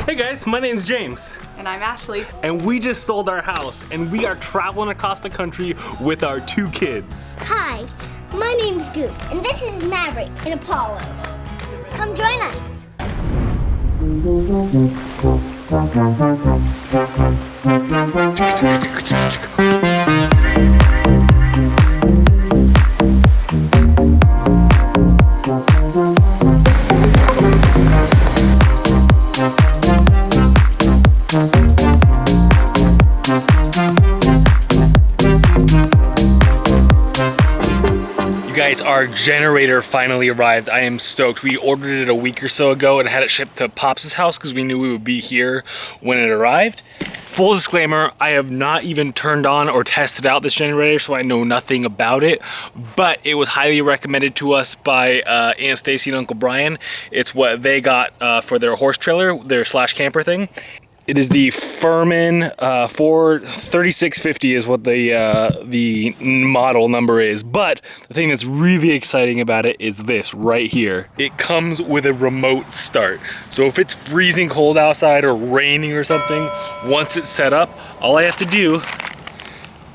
Hey guys, my name's James. And I'm Ashley. And we just sold our house and we are traveling across the country with our 2 kids. Hi, my name's Goose, and this is Maverick and Apollo. Come join us. Our generator finally arrived. I am stoked. We ordered it a week or so ago and had it shipped to Pops' house because we knew we would be here when it arrived. Full disclaimer, I have not even turned on or tested out this generator, so I know nothing about it, but it was highly recommended to us by Aunt Stacy and Uncle Brian. It's what they got for their horse trailer, their slash camper thing. It is the Furman 3650 is what the model number is. But the thing that's really exciting about it is this right here. It comes with a remote start. So if it's freezing cold outside or raining or something, once it's set up, all I have to do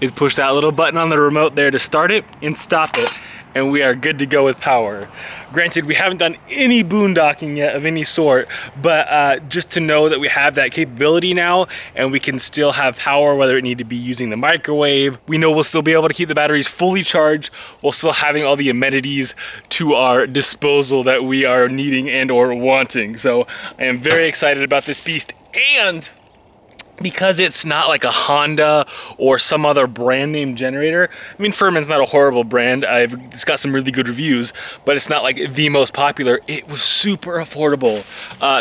is push that little button on the remote there to start it and stop it. And we are good to go with power. Granted, we haven't done any boondocking yet of any sort, but just to know that we have that capability now and we can still have power, whether it need to be using the microwave. We know we'll still be able to keep the batteries fully charged while still having all the amenities to our disposal that we are needing and or wanting. So I am very excited about this beast, and because it's not like a Honda or some other brand name generator. I mean, Furman's not a horrible brand. It's got some really good reviews, but it's not like the most popular. It was super affordable.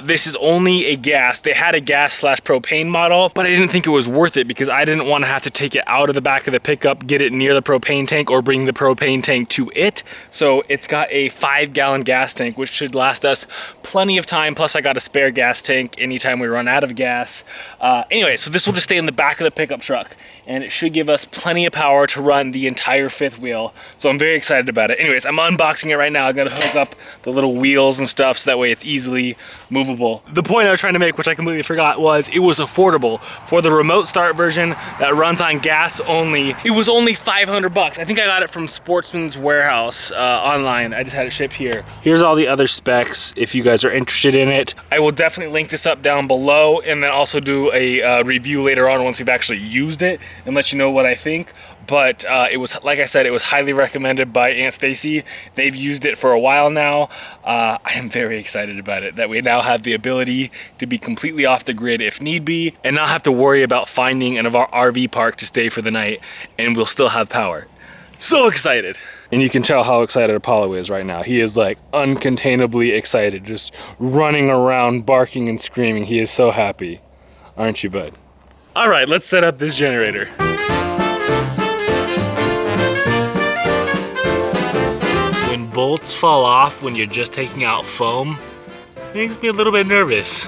This is only a gas. They had a gas slash propane model, but I didn't think it was worth it because I didn't want to have to take it out of the back of the pickup, get it near the propane tank, or bring the propane tank to it. So it's got a 5-gallon gas tank, which should last us plenty of time. Plus I got a spare gas tank anytime we run out of gas. Anyway, so this will just stay in the back of the pickup truck and it should give us plenty of power to run the entire 5th wheel. So I'm very excited about it. Anyways, I'm unboxing it right now. I'm gonna hook up the little wheels and stuff so that way it's easily movable. The point I was trying to make, which I completely forgot, was it was affordable. For the remote start version that runs on gas only, it was only 500 bucks. I think I got it from Sportsman's Warehouse online. I just had it shipped here. Here's all the other specs if you guys are interested in it. I will definitely link this up down below and then also do a review later on once we've actually used it and let you know what I think. But it was, like I said, it was highly recommended by Aunt Stacy. They've used it for a while now. I am very excited about it, that we now have the ability to be completely off the grid if need be and not have to worry about finding an RV park to stay for the night, and we'll still have power. So excited. And you can tell how excited Apollo is right now. He is like uncontainably excited, just running around, barking and screaming. He is so happy. Aren't you, bud? All right, let's set up this generator. When bolts fall off when you're just taking out foam, it makes me a little bit nervous.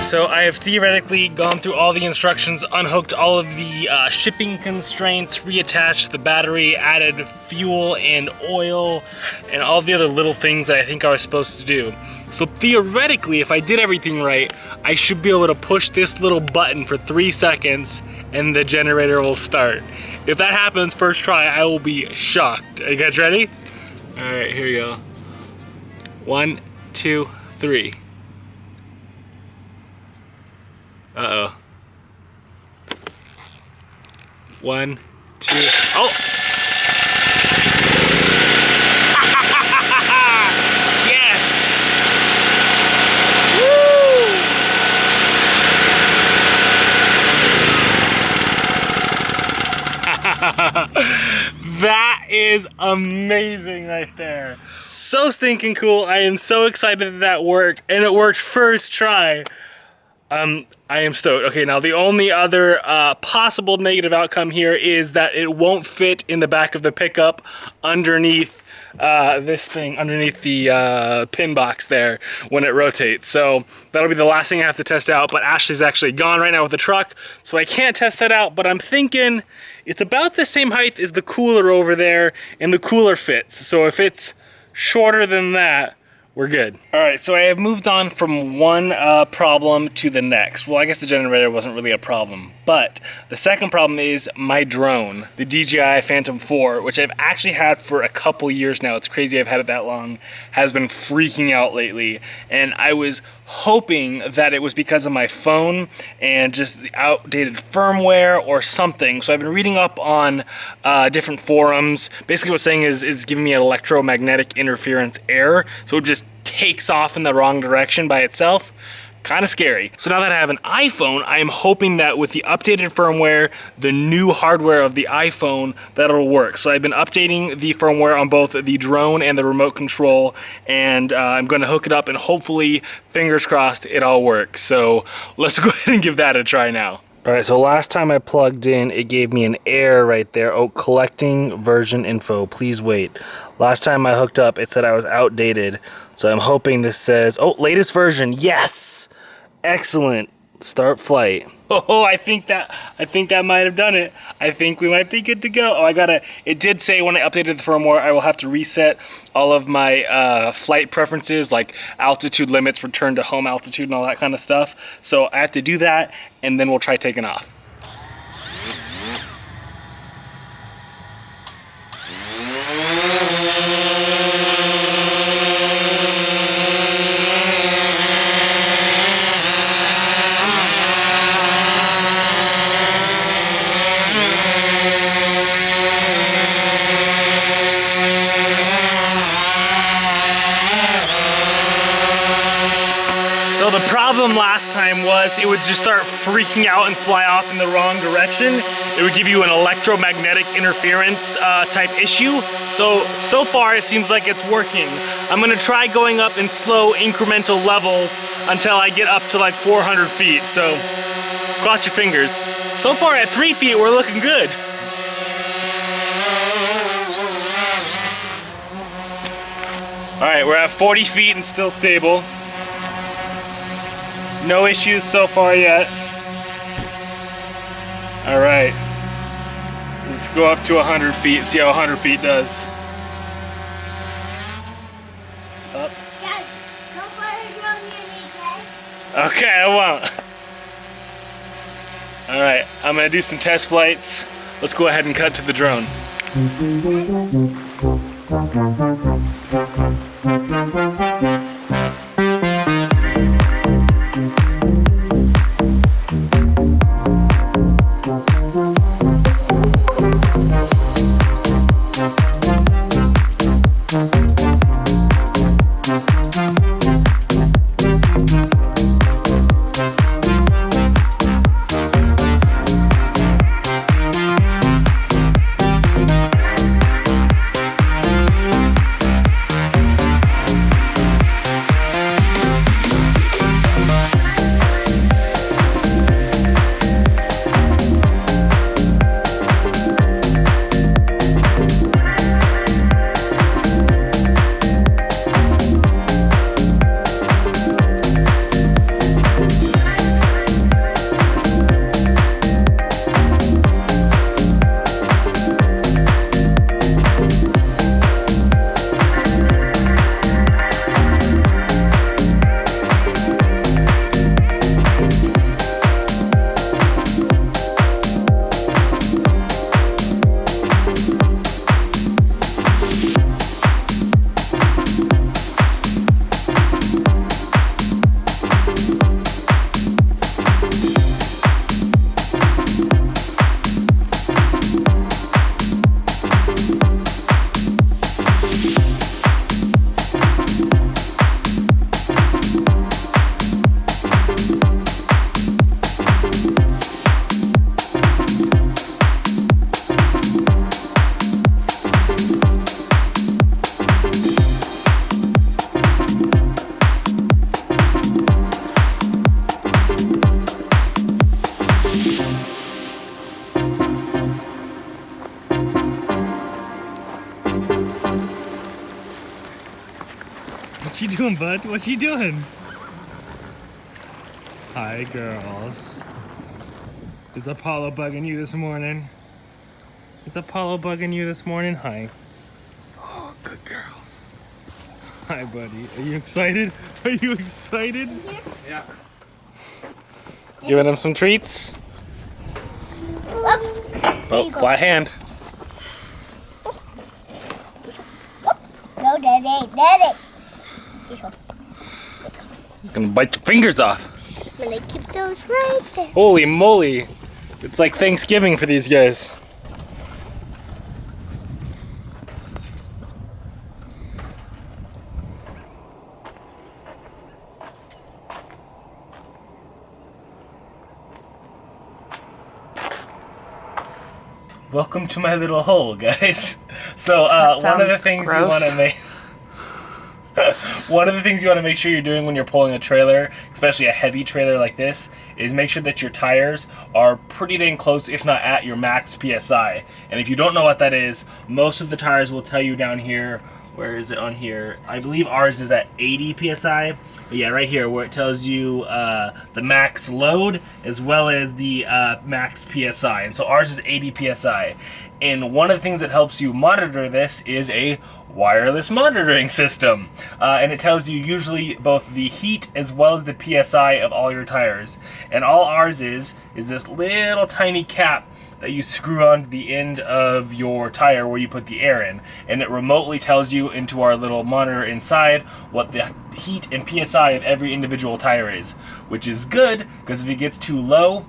So I have theoretically gone through all the instructions, unhooked all of the shipping constraints, reattached the battery, added fuel and oil, and all the other little things that I think I was supposed to do. So theoretically, if I did everything right, I should be able to push this little button for 3 seconds and the generator will start. If that happens first try, I will be shocked. Are you guys ready? All right, here we go. 1, 2, 3. Uh-oh. 1, 2, oh! Yes! Woo! That is amazing right there. So stinking cool. I am so excited that that worked, and it worked first try. I am stoked. Okay, now the only other possible negative outcome here is that it won't fit in the back of the pickup underneath this thing, underneath the pin box there when it rotates. So that'll be the last thing I have to test out, but Ashley's actually gone right now with the truck, so I can't test that out, but I'm thinking it's about the same height as the cooler over there, and the cooler fits. So if it's shorter than that, we're good. All right, so I have moved on from one problem to the next. Well, I guess the generator wasn't really a problem, but the second problem is my drone, the DJI Phantom 4, which I've actually had for a couple years now. It's crazy I've had it that long, has been freaking out lately. And I was hoping that it was because of my phone and just the outdated firmware or something. So I've been reading up on different forums. Basically what's saying is giving me an electromagnetic interference error. So it just takes off in the wrong direction by itself. Kind of scary. So now that I have an iPhone, I am hoping that with the updated firmware, the new hardware of the iPhone, that'll work. So I've been updating the firmware on both the drone and the remote control, and I'm gonna hook it up and hopefully, fingers crossed, it all works. So let's go ahead and give that a try now. All right, so last time I plugged in, it gave me an error right there. Oh, collecting version info, please wait. Last time I hooked up, it said I was outdated. So I'm hoping this says, oh, latest version, yes! Excellent, start flight. Oh, I think that might have done it. I think we might be good to go. Oh, it did say when I updated the firmware, I will have to reset all of my flight preferences, like altitude limits, return to home altitude and all that kind of stuff. So I have to do that, and then we'll try taking off. So the problem last time was it would just start freaking out and fly off in the wrong direction. It would give you an electromagnetic interference type issue. So far it seems like it's working. I'm gonna try going up in slow incremental levels until I get up to like 400 feet. So cross your fingers. So far at 3 feet, we're looking good. All right, we're at 40 feet and still stable. No issues so far yet. All right, let's go up to 100 feet, see how 100 feet does. Up. Guys, don't fly a drone near me, okay? Okay, I won't. All right, I'm gonna do some test flights. Let's go ahead and cut to the drone. What you doing, bud? What you doing? Hi, girls. Is Apollo bugging you this morning? Is Apollo bugging you this morning? Hi. Oh, good girls. Hi, buddy. Are you excited? Are you excited? Yeah. Giving him some treats. Oh, flat hand. Oops. No, Daddy. This one. Gonna bite your fingers off. I'm gonna keep those right there. Holy moly. It's like Thanksgiving for these guys. Welcome to my little hole, guys. So one of the things you want to make one of the things you want to make sure you're doing when you're pulling a trailer, especially a heavy trailer like this, is make sure that your tires are pretty dang close, if not at your max PSI. And if you don't know what that is, most of the tires will tell you down here. Where is it on here? I believe ours is at 80 PSI. But yeah, right here where it tells you the max load as well as the max PSI. And so ours is 80 PSI. And one of the things that helps you monitor this is a wireless monitoring system. And it tells you usually both the heat as well as the PSI of all your tires. And all ours is this little tiny cap that you screw onto the end of your tire where you put the air in, and it remotely tells you into our little monitor inside what the heat and PSI of every individual tire is, which is good because if it gets too low,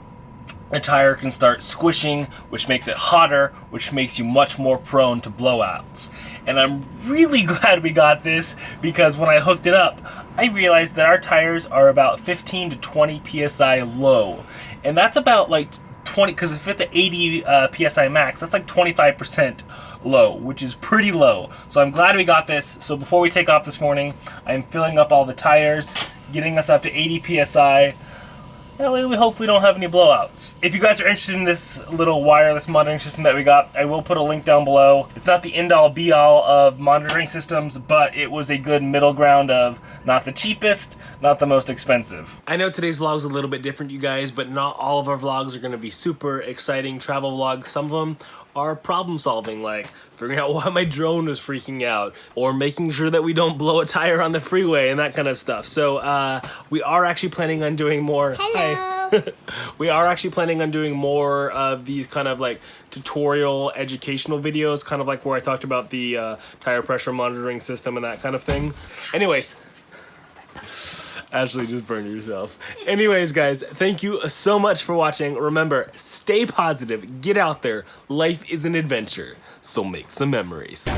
the tire can start squishing, which makes it hotter, which makes you much more prone to blowouts. And I'm really glad we got this because when I hooked it up, I realized that our tires are about 15 to 20 PSI low, and that's about like 20, because if it's an 80 PSI max, that's like 25% low, which is pretty low. So I'm glad we got this. So before we take off this morning, I'm filling up all the tires, getting us up to 80 PSI. That way we hopefully don't have any blowouts. If you guys are interested in this little wireless monitoring system that we got, I will put a link down below. It's not the end-all be-all of monitoring systems, but it was a good middle ground of not the cheapest, not the most expensive. I know today's vlog is a little bit different, you guys, but not all of our vlogs are going to be super exciting travel vlogs. Some of them are problem solving, like figuring out why my drone was freaking out, or making sure that we don't blow a tire on the freeway and that kind of stuff. So we are actually planning on doing more. Hello. Hi. We are actually planning on doing more of these kind of like tutorial educational videos, kind of like where I talked about the tire pressure monitoring system and that kind of thing. Anyways, Ashley, just burn yourself. Anyways, guys, thank you so much for watching. Remember, stay positive, get out there. Life is an adventure, so make some memories.